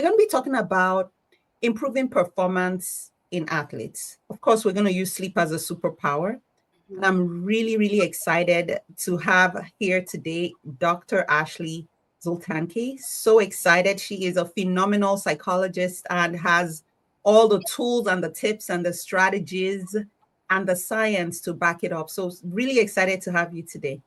we're going to be talking about improving performance in athletes. Of course, we're going to use sleep as a superpower. And I'm really, really excited to have here today Dr. Ashley Zultanky. So excited. She is a phenomenal psychologist and has all the tools and the tips and the strategies and the science to back it up. So really excited to have you today.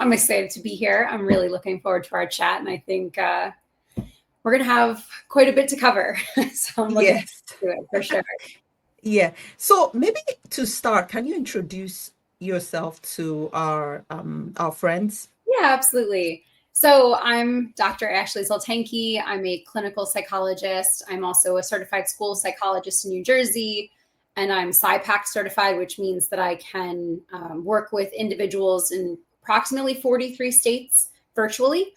I'm excited to be here. I'm really looking forward to our chat. And I think we're going to have quite a bit to cover. So I'm looking forward to it for sure. Yeah. So maybe to start, can you introduce yourself to our friends? Yeah, absolutely. So I'm Dr. Ashley Zultanky. I'm a clinical psychologist. I'm also a certified school psychologist in New Jersey, and I'm Psy.D certified, which means that I can work with individuals in approximately 43 states virtually.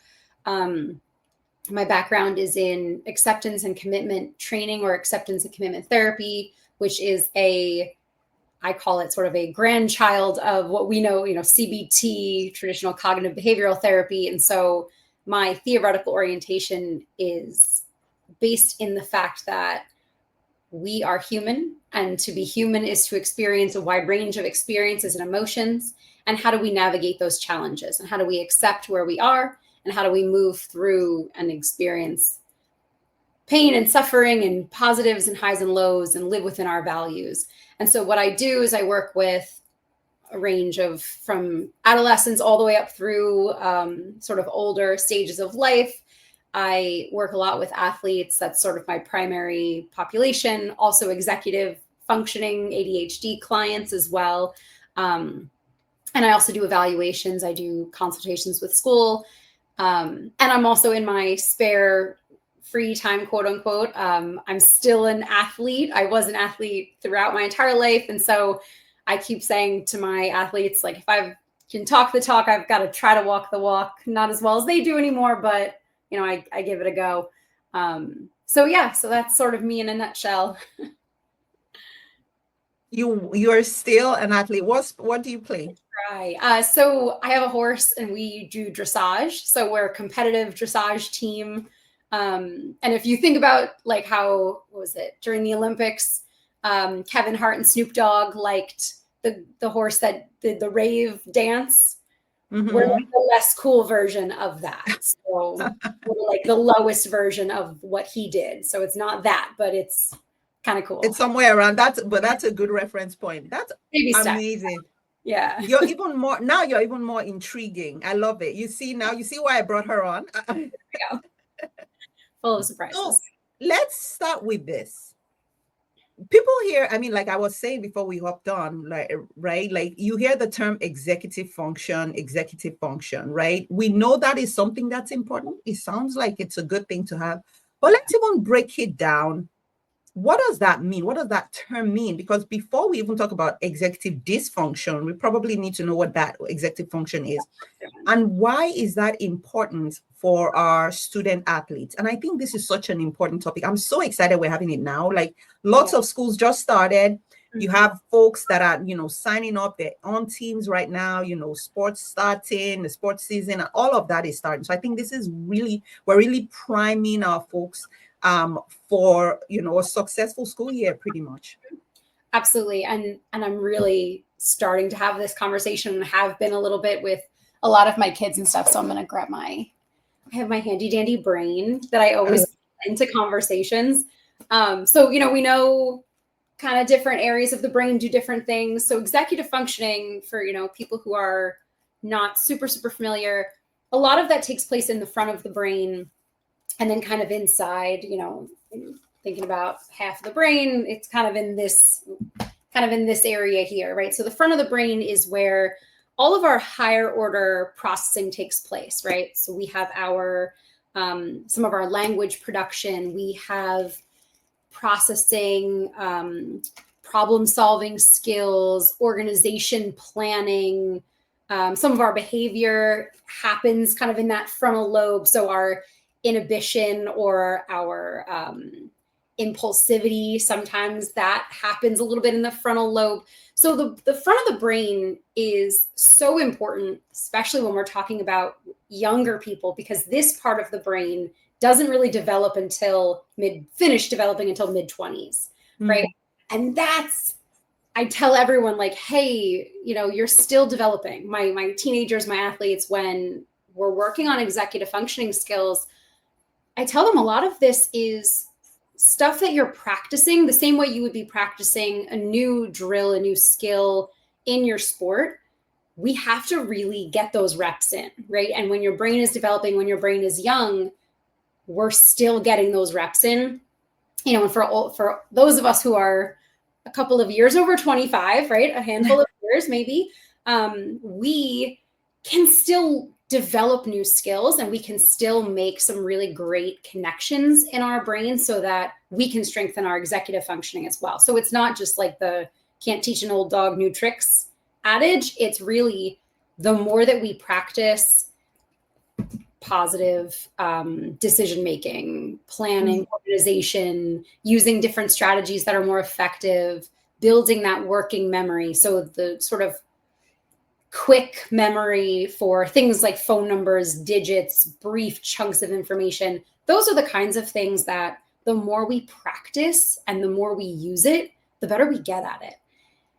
My background is in acceptance and commitment training, or acceptance and commitment therapy, which is I call it sort of a grandchild of what we know, CBT, traditional cognitive behavioral therapy. And so my theoretical orientation is based in the fact that we are human, and to be human is to experience a wide range of experiences and emotions. And how do we navigate those challenges? And how do we accept where we are? And how do we move through and experience pain and suffering and positives and highs and lows and live within our values? And so what I do is I work with a range of from adolescence all the way up through sort of older stages of life. I work a lot with athletes. That's sort of my primary population. Also executive functioning ADHD clients as well. And I also do evaluations. I do consultations with school. And I'm also in my spare free time, quote unquote. I'm still an athlete. I was an athlete throughout my entire life. And so I keep saying to my athletes, like, if I can talk the talk, I've got to try to walk the walk. Not as well as they do anymore, but I give it a go. So that's sort of me in a nutshell. You are still an athlete. What do you play? Right. So I have a horse and we do dressage. So we're a competitive dressage team. And if you think about like what was it during the Olympics, Kevin Hart and Snoop Dogg liked the horse that did the rave dance. Mm-hmm. We're like the less cool version of that. So we're like the lowest version of what he did. So it's not that, but it's kind of cool. It's somewhere around that, but that's a good reference point. That's amazing. Yeah. You're even more intriguing. I love it. You see why I brought her on. Yeah. Full of surprises. So let's start with this. People here, like I was saying before we hopped on, right? Like you hear the term executive function, right? We know that is something that's important. It sounds like it's a good thing to have, but let's even break it down. What does that mean? What does that term mean? Because before we even talk about executive dysfunction, we probably need to know what that executive function is. And why is that important for our student athletes? And I think this is such an important topic. I'm so excited we're having it now. Like lots of schools just started. You have folks that are, signing up their own teams right now, sports starting, the sports season, and all of that is starting. So I think this is we're really priming our folks for a successful school year, pretty much. Absolutely. And I'm really starting to have this conversation and have been a little bit with a lot of my kids and stuff. So I'm going to grab I have my handy dandy brain that I always put into conversations. So, we know kind of different areas of the brain do different things. So executive functioning for, people who are not super, super familiar, a lot of that takes place in the front of the brain. And then kind of inside, thinking about half of the brain, it's kind of in this area here, right? So the front of the brain is where all of our higher order processing takes place, right? So we have some of our language production, we have processing, problem solving skills, organization planning. Some of our behavior happens kind of in that frontal lobe. So our inhibition or our impulsivity, sometimes that happens a little bit in the frontal lobe. So the front of the brain is so important, especially when we're talking about younger people, because this part of the brain doesn't really develop until finish developing until mid-20s, right? And I tell everyone, like, hey, you're still developing. My teenagers, my athletes, when we're working on executive functioning skills, I tell them a lot of this is stuff that you're practicing the same way you would be practicing a new drill, a new skill in your sport. We have to really get those reps in, right? And when your brain is developing, when your brain is young, we're still getting those reps in. And for those of us who are a couple of years over 25, right? A handful of years, maybe, we can still develop new skills and we can still make some really great connections in our brain so that we can strengthen our executive functioning as well. So it's not just like the can't teach an old dog new tricks adage. It's really the more that we practice positive decision-making, planning, organization, using different strategies that are more effective, building that working memory. So the sort of quick memory for things like phone numbers, digits, brief chunks of information. Those are the kinds of things that the more we practice and the more we use it, the better we get at it.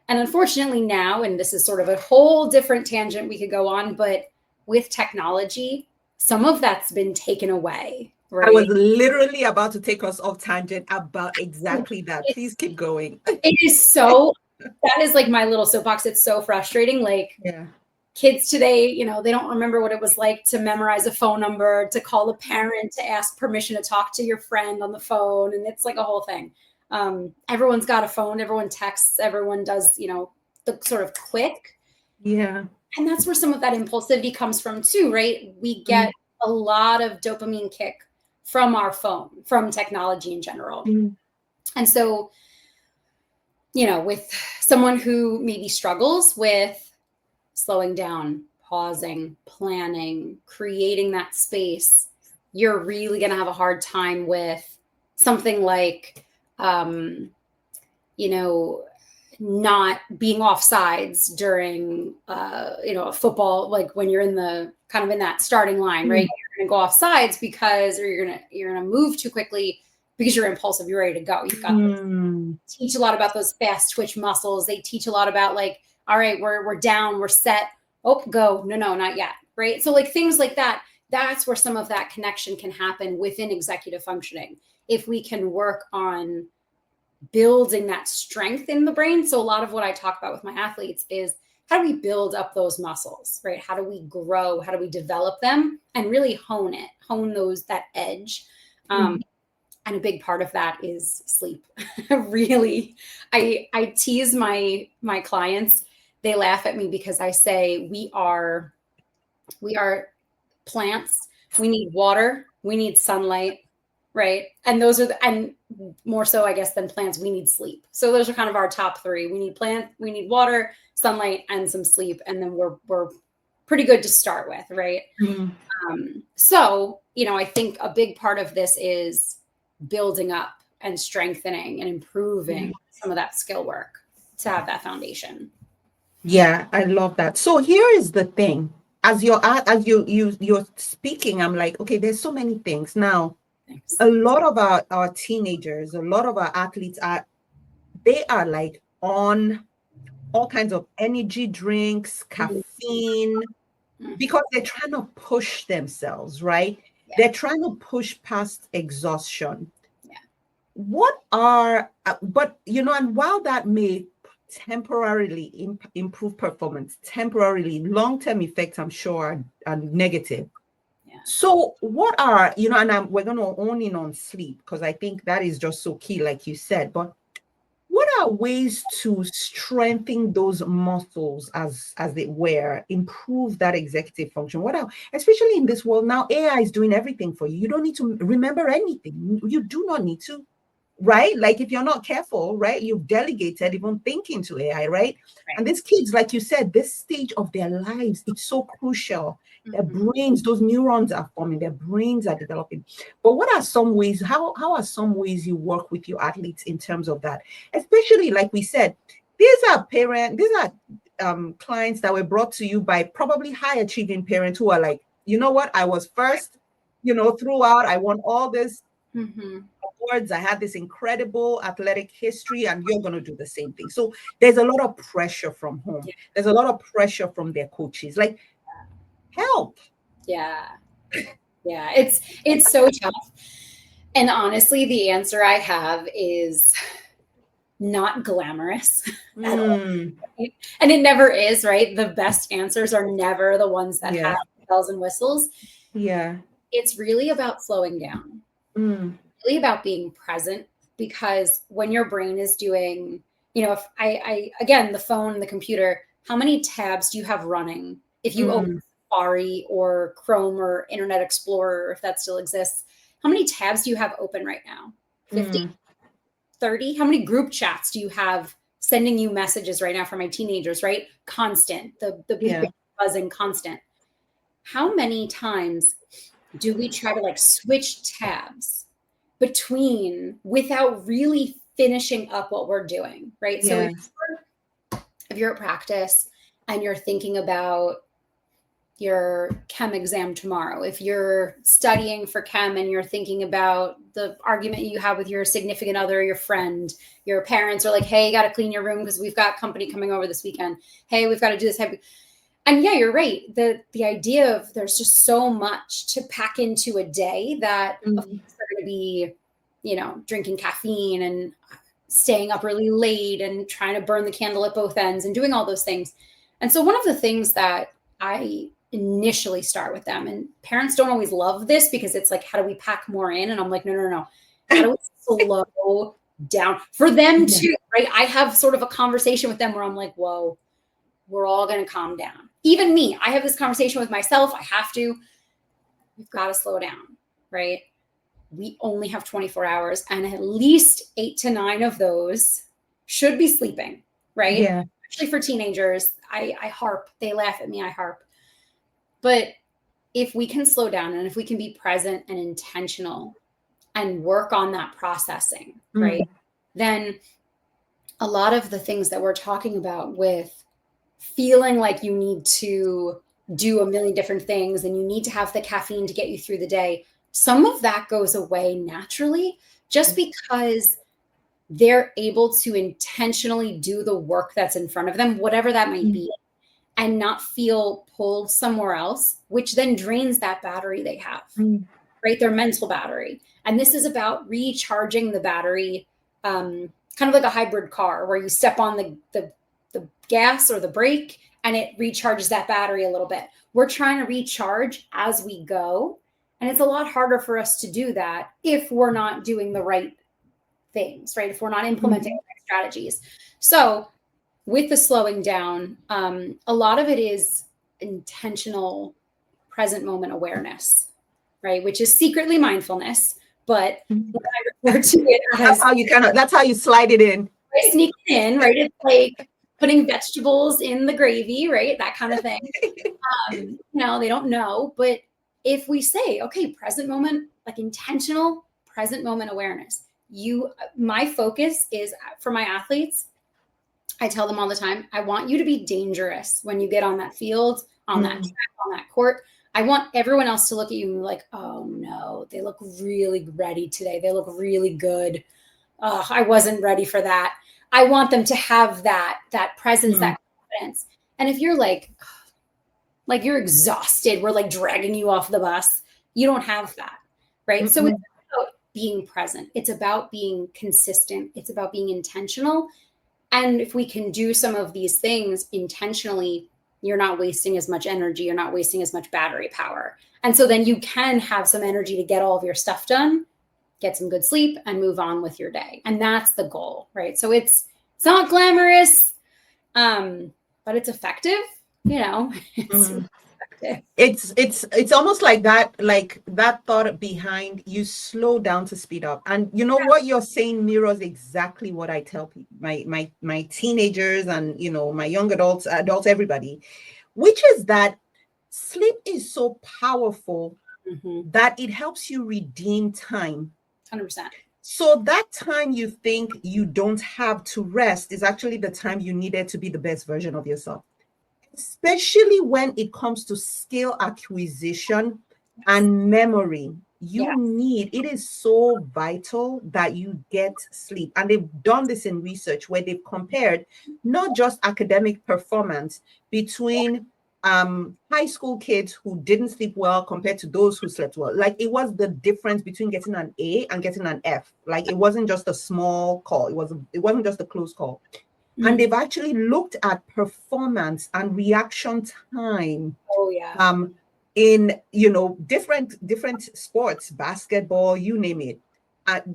And unfortunately now, and this is sort of a whole different tangent we could go on, but with technology, some of that's been taken away. Right? I was literally about to take us off tangent about exactly that. Please keep going. It is so, that is like my little soapbox. It's so frustrating. Like kids today, they don't remember what it was like to memorize a phone number, to call a parent, to ask permission to talk to your friend on the phone. And it's like a whole thing. Everyone's got a phone, everyone texts, everyone does, the sort of quick. Yeah. And that's where some of that impulsivity comes from too, right? We get a lot of dopamine kick from our phone, from technology in general. And so, with someone who maybe struggles with slowing down, pausing, planning, creating that space, you're really going to have a hard time with something like, not being off sides during, a football, like when you're in that starting line, right? You're going to go off sides because, or you're going to move too quickly because you're impulsive, you're ready to go. You've got teach a lot about those fast twitch muscles. They teach a lot about like, all right, we're down, we're set. Oh, go. No, not yet. Right. So like things like that, that's where some of that connection can happen within executive functioning. If we can work on building that strength in the brain. So a lot of what I talk about with my athletes is how do we build up those muscles, right? How do we grow? How do we develop them and really hone that edge? And a big part of that is sleep. Really, I tease my clients. They laugh at me because I say we are plants. We need water. We need sunlight, right? And those are and more so, I guess, than plants, we need sleep. So those are kind of our top three. We need we need water, sunlight, and some sleep, and then we're pretty good to start with, right? So I think a big part of this is building up and strengthening and improving some of that skill work to have that foundation. Yeah, I love that. So here is the thing. As you're speaking, I'm like, okay, there's so many things. Now, a lot of our teenagers, a lot of our athletes are like on all kinds of energy drinks, caffeine, because they're trying to push themselves, right? They're trying to push past exhaustion. And while that may temporarily improve performance, temporarily, long-term effects, I'm sure, are negative. So what are, and we're going to own in on sleep because I think that is just so key, like you said, but what are ways to strengthen those muscles as it were, improve that executive function? Especially in this world now, AI is doing everything for you. You don't need to remember anything. You do not need to, right? Like if you're not careful, right, you've delegated even thinking to AI, right? And these kids, like you said, this stage of their lives, it's so crucial. Their brains, those neurons are forming, their brains are developing. But what are some ways, how are some ways you work with your athletes in terms of that? Especially, like we said, these are clients that were brought to you by probably high achieving parents who are like, you know what, I was first, throughout. I won all this Mm-hmm. awards. I had this incredible athletic history, and you're going to do the same thing. So there's a lot of pressure from home. Yeah. There's a lot of pressure from their coaches. Like, help. Yeah. Yeah. It's so tough. And honestly, the answer I have is not glamorous at all. And it never is, right? The best answers are never the ones that Yeah. have bells and whistles. Yeah. It's really about slowing down, really about being present, because when your brain is doing, if I again, the phone, the computer, how many tabs do you have running? If you open Safari or Chrome or Internet Explorer, if that still exists, how many tabs do you have open right now? 50? 30? How many group chats do you have sending you messages right now for my teenagers, right? Constant, the beeping, buzzing, constant. How many times do we try to like switch tabs between without really finishing up what we're doing, right? So if you're at practice and you're thinking about your chem exam tomorrow, if you're studying for chem and you're thinking about the argument you have with your significant other, your friend, your parents are like, hey, you got to clean your room because we've got company coming over this weekend. Hey, we've got to do this. And yeah, you're right. The idea of there's just so much to pack into a day that of course they're going to be, drinking caffeine and staying up really late and trying to burn the candle at both ends and doing all those things. And so one of the things that I initially start with them, and parents don't always love this because it's like, how do we pack more in? And I'm like, no. How do we slow down for them too, right? I have sort of a conversation with them where I'm like, whoa, we're all going to calm down. Even me, I have this conversation with myself. I have to. We've got to slow down, right? We only have 24 hours, and at least 8 to 9 of those should be sleeping, right? Yeah. Especially for teenagers. I harp. They laugh at me. I harp. But if we can slow down and if we can be present and intentional and work on that processing, right? Then a lot of the things that we're talking about with feeling like you need to do a million different things and you need to have the caffeine to get you through the day, some of that goes away naturally just because they're able to intentionally do the work that's in front of them, whatever that might be, and not feel pulled somewhere else, which then drains that battery they have, right? Their mental battery. And this is about recharging the battery, kind of like a hybrid car where you step on the gas or the brake and it recharges that battery a little bit. We're trying to recharge as we go. And it's a lot harder for us to do that if we're not doing the right things, right? If we're not implementing the right strategies. So with the slowing down, a lot of it is intentional present moment awareness, right? Which is secretly mindfulness, but when I refer to it as that's how you slide it in. Right, sneak it in, right? It's like putting vegetables in the gravy, right? That kind of thing. They don't know, but if we say, okay, present moment, like intentional present moment awareness, my focus is for my athletes. I tell them all the time, I want you to be dangerous when you get on that field, on that track, on that court. I want everyone else to look at you and be like, oh no, they look really ready today. They look really good. I wasn't ready for that. I want them to have that presence, that confidence. And if you're like you're exhausted, we're like dragging you off the bus, you don't have that, right? So it's about being present. It's about being consistent. It's about being intentional. And if we can do some of these things intentionally, you're not wasting as much energy. You're not wasting as much battery power. And so then you can have some energy to get all of your stuff done, get some good sleep, and move on with your day. And that's the goal, right? So it's not glamorous, but it's effective. It's almost like that thought behind you slow down to speed up. And what you're saying mirrors exactly what I tell people, my teenagers and my young adults, everybody, which is that sleep is so powerful that it helps you redeem time. 100%. So that time you think you don't have to rest is actually the time you needed to be the best version of yourself. Especially when it comes to skill acquisition, and memory. Yeah. It is so vital that you get sleep. And they've done this in research where they've compared not just academic performance between high school kids who didn't sleep well compared to those who slept well. Like it was the difference between getting an A and getting an F. Like it wasn't just a small call. It wasn't just a close call. And they've actually looked at performance and reaction time Oh yeah. in different sports, basketball, you name it,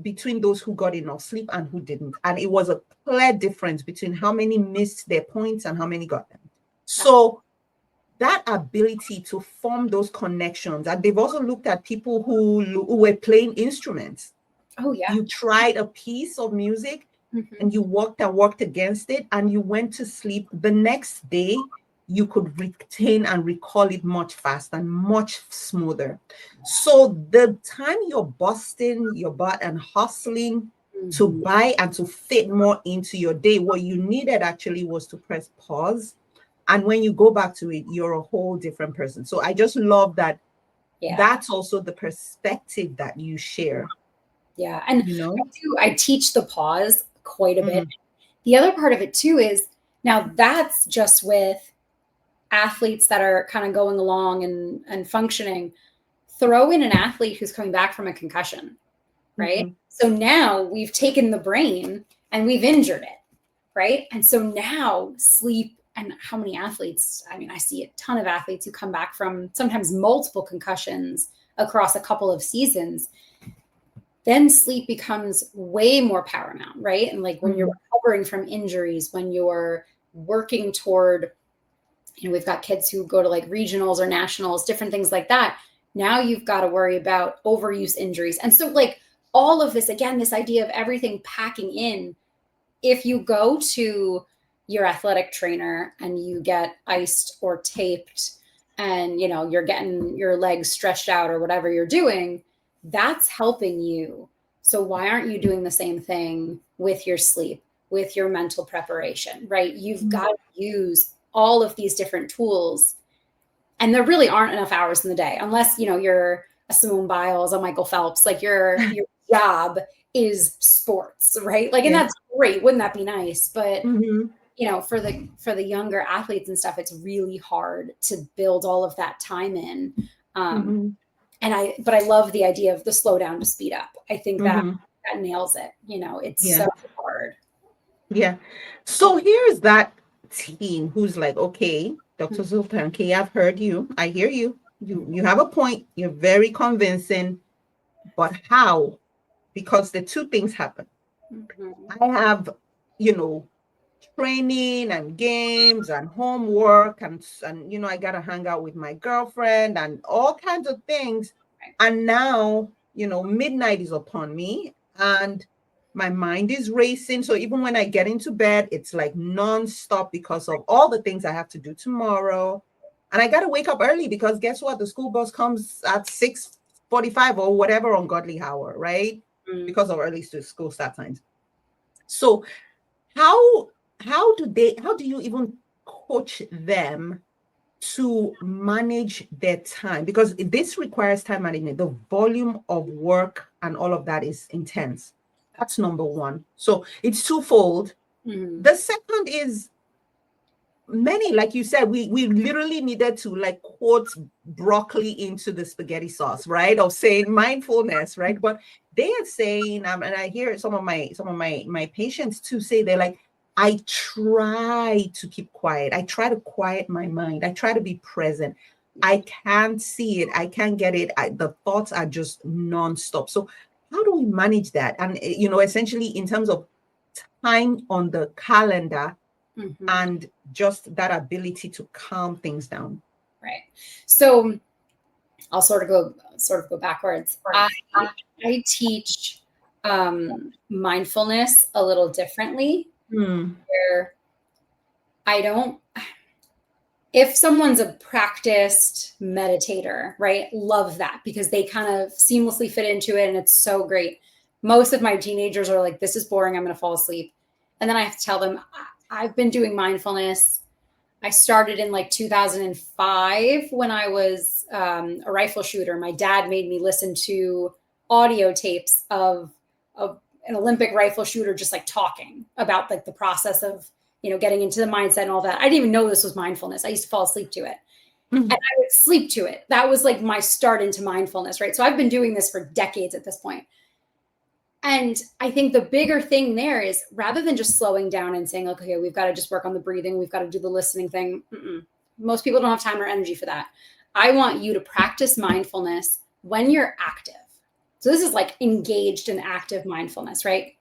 between those who got enough sleep and who didn't. And it was a clear difference between how many missed their points and how many got them. So that ability to form those connections, and they've also looked at people who were playing instruments. Oh yeah. You tried a piece of music and you worked against it and you went to sleep. The next day you could retain and recall it much faster and much smoother. So the time you're busting your butt and hustling to buy and to fit more into your day, what you needed actually was to press pause. And when you go back to it, you're a whole different person. So I just love that. Yeah. That's also the perspective that you share. Yeah. And I teach the pause quite a bit. The other part of it too is now that's just with athletes that are kind of going along and functioning. Throw in an athlete who's coming back from a concussion, right? So now we've taken the brain and we've injured it, right? And so now sleep, and how many athletes, I mean, I see a ton of athletes who come back from sometimes multiple concussions across a couple of seasons. Then sleep becomes way more paramount, right? And like when you're recovering from injuries, when you're working toward, we've got kids who go to like regionals or nationals, different things like that. Now you've got to worry about overuse injuries. And so like all of this, again, this idea of everything packing in, if you go to your athletic trainer and you get iced or taped and, you're getting your legs stretched out or whatever you're doing, that's helping you. So why aren't you doing the same thing with your sleep, with your mental preparation, right? You've got to use all of these different tools. And there really aren't enough hours in the day, unless, you're a Simone Biles, a Michael Phelps, like your job is sports, right? Like, and that's great. Wouldn't that be nice? But, for the younger athletes and stuff, it's really hard to build all of that time in. But I love the idea of the slow down to speed up. I think that nails it. It's so hard. Yeah. So here's that team who's like, okay, Dr. Zultanky, I've heard you. I hear you. You have a point. You're very convincing. But how? Because the two things happen. I have, training and games and homework and I got to hang out with my girlfriend and all kinds of things. And now, midnight is upon me and my mind is racing. So even when I get into bed, it's like nonstop because of all the things I have to do tomorrow. And I got to wake up early because guess what? The school bus comes at 6:45 or whatever ungodly hour, right? Because of early school start times. So how do you even coach them to manage their time? Because this requires time management. The volume of work and all of that is intense. That's number one. So it's twofold. The second is many, like you said, we literally needed to like quote broccoli into the spaghetti sauce, right? Of saying mindfulness, right? But they are saying, and I hear some of my patients too say, they're like, I try to keep quiet. I try to quiet my mind. I try to be present. I can't see it. I can't get it. The thoughts are just nonstop. So how do we manage that? And, essentially in terms of time on the calendar and just that ability to calm things down. Right. So I'll sort of go backwards. I teach mindfulness a little differently. Where if someone's a practiced meditator, right, love that because they kind of seamlessly fit into it and it's so great. Most of my teenagers are like, this is boring, I'm going to fall asleep. And then I have to tell them, I've been doing mindfulness I started in like 2005 when I was a rifle shooter. My dad made me listen to audio tapes of an Olympic rifle shooter just like talking about like the process of, getting into the mindset and all that. I didn't even know this was mindfulness. I used to fall asleep to it. Mhm. And I would sleep to it. That was like my start into mindfulness, right? So I've been doing this for decades at this point. And I think the bigger thing there is rather than just slowing down and saying, okay, we've got to just work on the breathing, we've got to do the listening thing. Most people don't have time or energy for that. I want you to practice mindfulness when you're active. So this is like engaged and active mindfulness, right?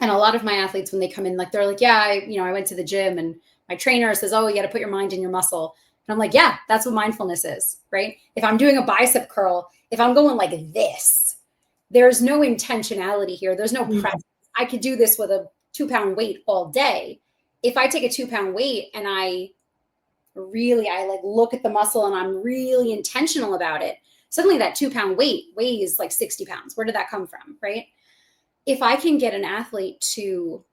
And a lot of my athletes, when they come in, like they're like, yeah, I went to the gym and my trainer says, oh, you got to put your mind in your muscle. And I'm like, yeah, that's what mindfulness is, right? If I'm doing a bicep curl, if I'm going like this, there's no intentionality here. There's no presence. I could do this with a 2-pound weight all day. If I take a 2-pound weight and I like look at the muscle and I'm really intentional about it, suddenly that 2-pound weight weighs like 60 pounds. Where did that come from, right? If I can get an athlete to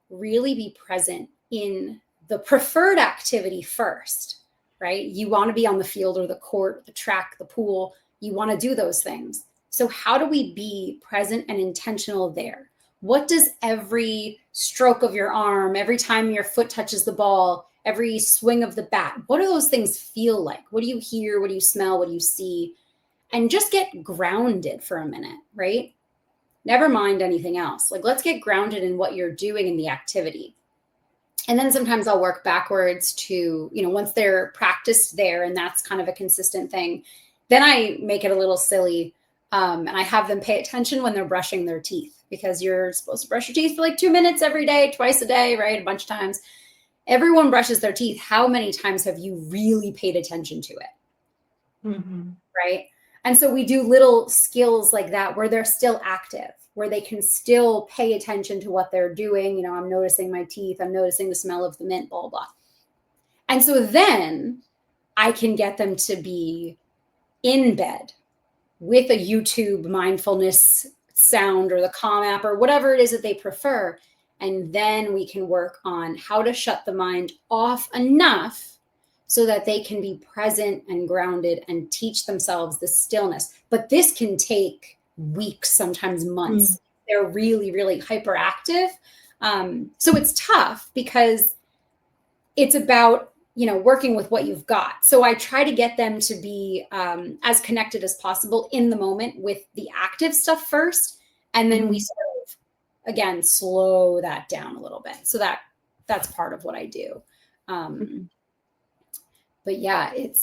really be present in the preferred activity first, right? You want to be on the field or the court, the track, the pool. You want to do those things. So how do we be present and intentional there? What does every stroke of your arm, every time your foot touches the ball, every swing of the bat, what do those things feel like? What do you hear? What do you smell? What do you see? And just get grounded for a minute, right? Never mind anything else. Like, let's get grounded in what you're doing in the activity. And then sometimes I'll work backwards to, once they're practiced there and that's kind of a consistent thing, then I make it a little silly. And I have them pay attention when they're brushing their teeth, because you're supposed to brush your teeth for like 2 minutes every day, twice a day, right? A bunch of times. Everyone brushes their teeth. How many times have you really paid attention to it? Mm-hmm. Right? And so we do little skills like that where they're still active, where they can still pay attention to what they're doing. I'm noticing my teeth. I'm noticing the smell of the mint, blah, blah, blah. And so then I can get them to be in bed with a YouTube mindfulness sound or the Calm app or whatever it is that they prefer. And then we can work on how to shut the mind off enough so that they can be present and grounded and teach themselves the stillness. But this can take weeks, sometimes months. They're really, really hyperactive. So it's tough because it's about, working with what you've got. So I try to get them to be as connected as possible in the moment with the active stuff first. And then we sort of, again, slow that down a little bit. So that's part of what I do. But yeah, I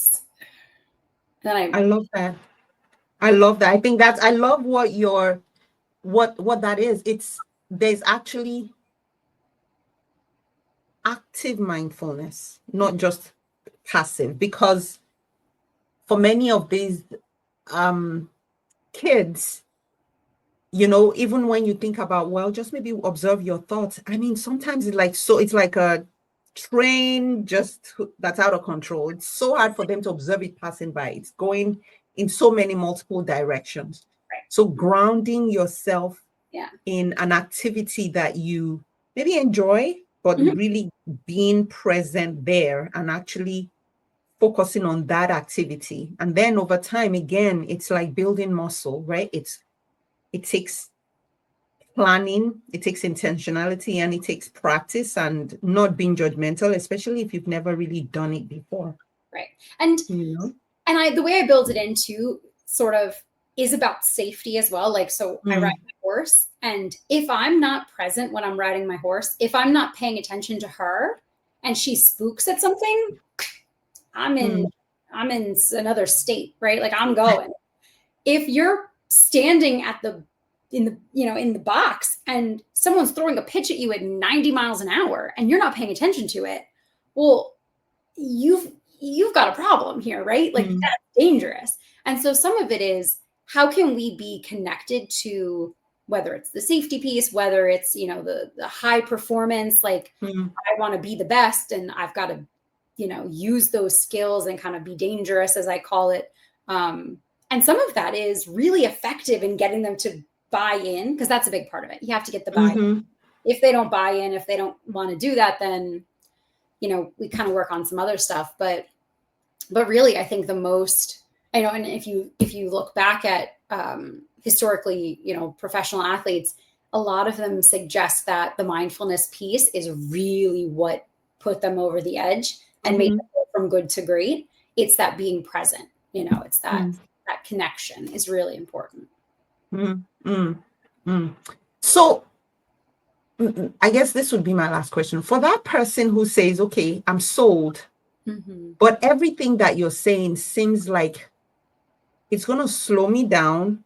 love that. I love that. I love what that is. There's actually active mindfulness, not just passive, because for many of these kids, even when you think about, well, just maybe observe your thoughts. I mean, sometimes it's like a train that's out of control. It's so hard for them to observe it passing by. It's going in so many multiple directions. Right. So grounding yourself in an activity that you maybe enjoy, but really being present there and actually focusing on that activity. And then over time, again, it's like building muscle, right? It takes planning, it takes intentionality, and it takes practice and not being judgmental, especially if you've never really done it before. Right. And the way I build it into sort of is about safety as well. Like, so I ride my horse, and if I'm not present when I'm riding my horse, if I'm not paying attention to her and she spooks at something, I'm in another state, right? Like, I'm going. If you're standing in the box and someone's throwing a pitch at you at 90 miles an hour and you're not paying attention to it, well, you've got a problem here, right? Like, that's dangerous. And so some of it is, how can we be connected to, whether it's the safety piece, whether it's, the high performance, like I want to be the best and I've got to, use those skills and kind of be dangerous, as I call it. And some of that is really effective in getting them to buy in, because that's a big part of it. You have to get the buy-in. If they don't buy in, if they don't want to do that, then we kind of work on some other stuff, but really, I think the most, and if you look back at historically, professional athletes, a lot of them suggest that the mindfulness piece is really what put them over the edge and made them go from good to great. It's that being present, it's that connection is really important. So I guess this would be my last question. For that person who says, okay, I'm sold, but everything that you're saying seems like it's going to slow me down,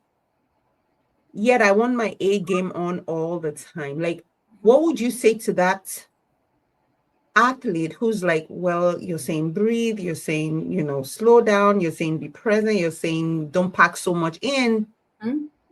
yet I want my A game on all the time. Like, what would you say to that athlete who's like, well, you're saying breathe, you're saying, slow down, you're saying be present, you're saying don't pack so much in,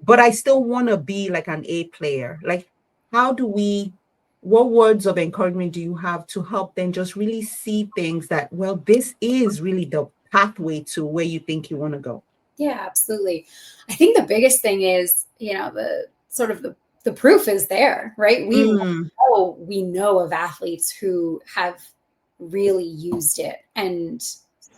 but I still want to be like an A player. Like, what words of encouragement do you have to help them just really see things that, well, this is really the pathway to where you think you want to go? Yeah, absolutely. I think the biggest thing is, the sort of the proof is there, right? We know of athletes who have really used it and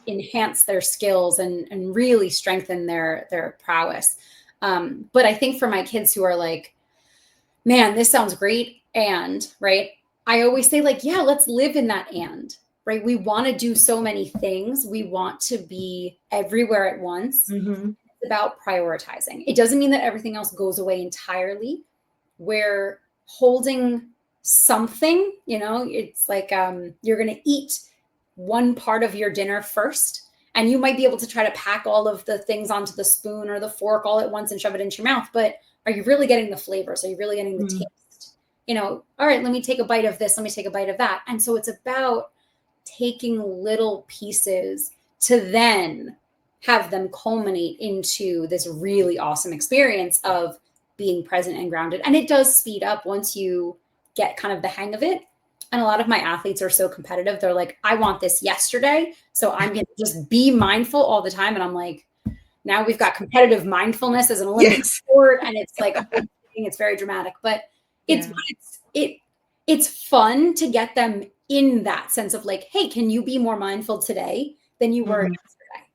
enhanced their skills and really strengthened their prowess. But I think for my kids who are like, man, this sounds great. And right, I always say like, yeah, let's live in that and. Right. We want to do so many things. We want to be everywhere at once. It's about prioritizing. It doesn't mean that everything else goes away entirely. We're holding something, it's like you're going to eat one part of your dinner first, and you might be able to try to pack all of the things onto the spoon or the fork all at once and shove it into your mouth. But are you really getting the flavors? Are you really getting the taste? All right, let me take a bite of this. Let me take a bite of that. And so it's about taking little pieces to then have them culminate into this really awesome experience of being present and grounded. And it does speed up once you get kind of the hang of it. And a lot of my athletes are so competitive. They're like, I want this yesterday, so I'm going to just be mindful all the time. And I'm like, now we've got competitive mindfulness as an Olympic sport. And it's like, it's very dramatic, but it's fun to get them in that sense of like, hey, can you be more mindful today than you were yesterday?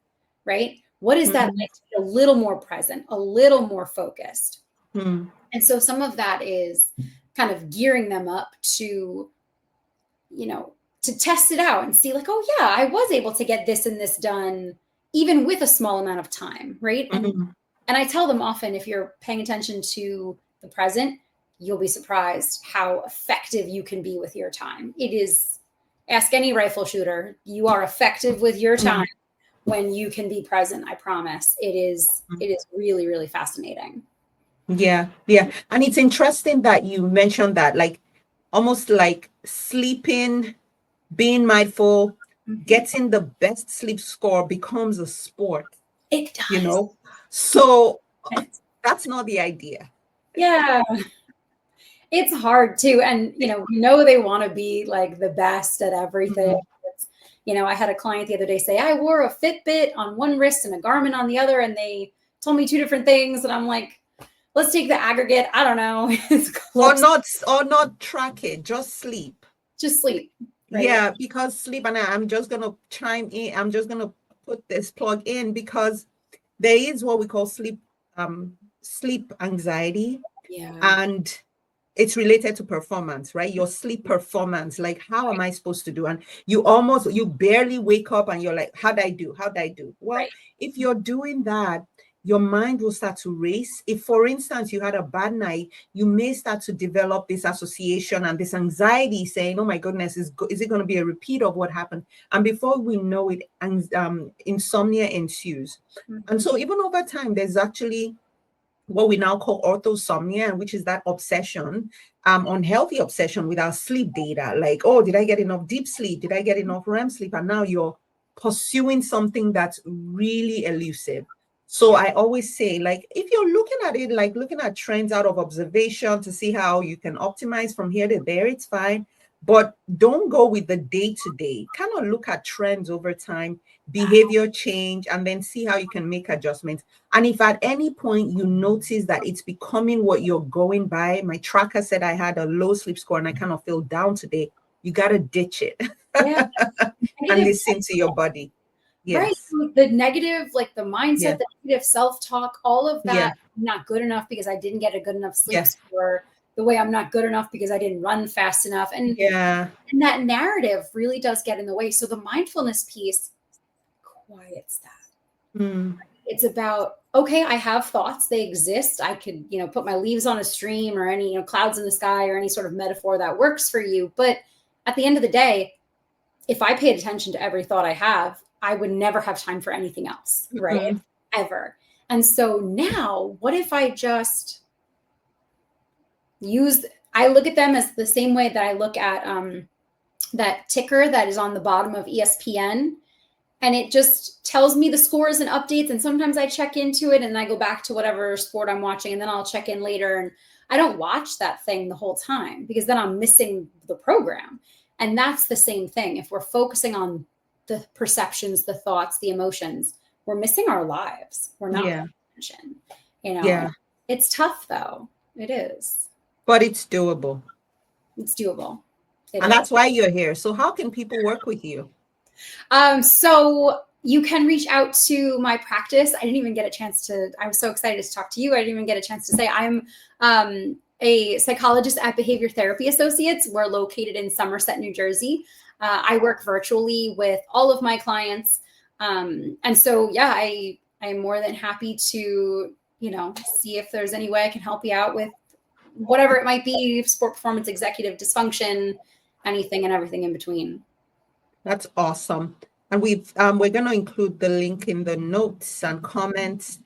Right? What is that like to be a little more present, a little more focused? And so some of that is kind of gearing them up to, to test it out and see like, oh yeah, I was able to get this and this done, even with a small amount of time. Right. And I tell them often, if you're paying attention to the present, you'll be surprised how effective you can be with your time. It is, ask any rifle shooter, you are effective with your time when you can be present. I promise. It is really, really fascinating. Yeah. And it's interesting that you mentioned that, like, almost like sleeping, being mindful, getting the best sleep score becomes a sport. It does. So that's not the idea. Yeah. It's hard too. And, we know they want to be like the best at everything. I had a client the other day say, I wore a Fitbit on one wrist and a Garmin on the other, and they told me two different things. And I'm like, let's take the aggregate. I don't know. It's close. Or not track it, just sleep. Just sleep. Right? Yeah, because sleep, and I'm just going to chime in. I'm just going to put this plug in because there is what we call sleep anxiety. Yeah. And it's related to performance, right? Your sleep performance, like how am I supposed to do? And you barely wake up and you're like, how'd I do? Well, if you're doing that, your mind will start to race. If, for instance, you had a bad night, you may start to develop this association and this anxiety saying, oh my goodness, is it going to be a repeat of what happened? And before we know it, insomnia ensues. And so even over time, there's actually what we now call orthosomnia, which is that obsession, unhealthy obsession with our sleep data. Like, oh, did I get enough deep sleep? Did I get enough REM sleep? And now you're pursuing something that's really elusive. So I always say, like, if you're looking at it, like looking at trends out of observation to see how you can optimize from here to there, it's fine. But don't go with the day-to-day. Kind of look at trends over time, behavior change, and then see how you can make adjustments. And if at any point you notice that it's becoming what you're going by, my tracker said I had a low sleep score and I kind of feel down today, you got to ditch it. Yeah. And Negative, listen to your body. right. Yes. So the negative, like the mindset, Yeah. the negative self-talk, all of Yeah. that, not good enough because I didn't get a good enough sleep Yeah. score, the way I'm not good enough because I didn't run fast enough. Yeah. And that narrative really does get in the way. So the mindfulness piece quiets that. Mm. It's about, okay, I have thoughts, they exist. I could, put my leaves on a stream or any, clouds in the sky or any sort of metaphor that works for you. But at the end of the day, if I paid attention to every thought I have, I would never have time for anything else, right? Mm. Ever. And so now, what if I just I look at them as the same way that I look at that ticker that is on the bottom of ESPN. And it just tells me the scores and updates. And sometimes I check into it and I go back to whatever sport I'm watching and then I'll check in later. And I don't watch that thing the whole time because then I'm missing the program. And that's the same thing. If we're focusing on the perceptions, the thoughts, the emotions, we're missing our lives. We're not paying attention. Yeah. It's tough though. It is. But it's doable. It's doable. And that's why you're here. So how can people work with you? So you can reach out to my practice. I was so excited to talk to you. I didn't even get a chance to say I'm a psychologist at Behavior Therapy Associates. We're located in Somerset, New Jersey. I work virtually with all of my clients. And so, yeah, I am more than happy to, see if there's any way I can help you out with whatever it might be, sport performance, executive dysfunction, anything and everything in between. That's awesome. And we're going to include the link in the notes and comments.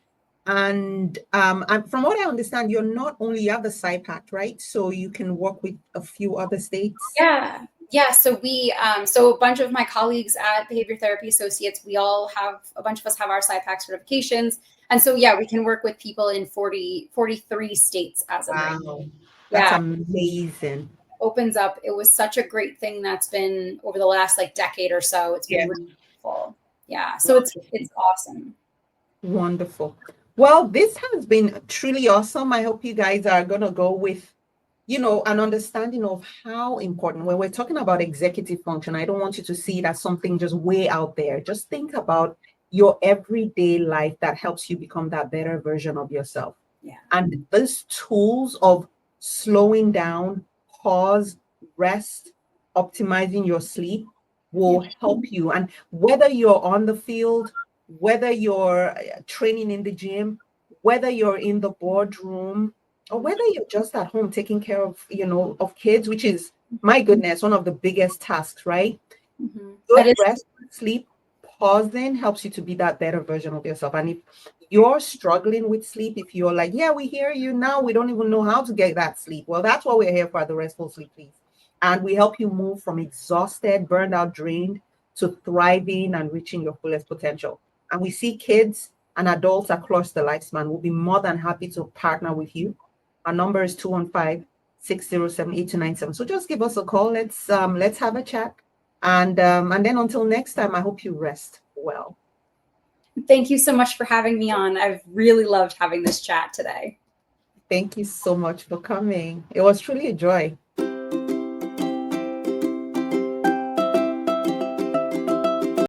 And from what I understand, you have the Psy.D, right? So you can work with a few other states. Yeah. So so a bunch of my colleagues at Behavior Therapy Associates, a bunch of us have our Psy.D certifications. And so, yeah, we can work with people in 43 states as of right now. That's amazing. Opens up. It was such a great thing that's been over the last decade or so. It's been really beautiful. Yeah. So it's awesome. Wonderful. Well, this has been truly awesome. I hope you guys are going to go with, an understanding of how important, when we're talking about executive function, I don't want you to see it as something just way out there. Just think about your everyday life that helps you become that better version of yourself. Yeah. And those tools of slowing down, pause, rest, optimizing your sleep will help you. And whether you're on the field, whether you're training in the gym, whether you're in the boardroom, or whether you're just at home taking care of, of kids, which is, my goodness, one of the biggest tasks, right? Mm-hmm. Good rest, sleep, pausing helps you to be that better version of yourself. And if you're struggling with sleep, if you're like, yeah, we hear you now, we don't even know how to get that sleep. Well, that's what we're here for, the Restful Sleep, please. And we help you move from exhausted, burned out, drained to thriving and reaching your fullest potential. And we see kids and adults across the lifespan. We'll be more than happy to partner with you. Our number is 215-607-8297. So just give us a call. Let's have a chat. And then until next time, I hope you rest well. Thank you so much for having me on. I've really loved having this chat today. Thank you so much for coming. It was truly a joy.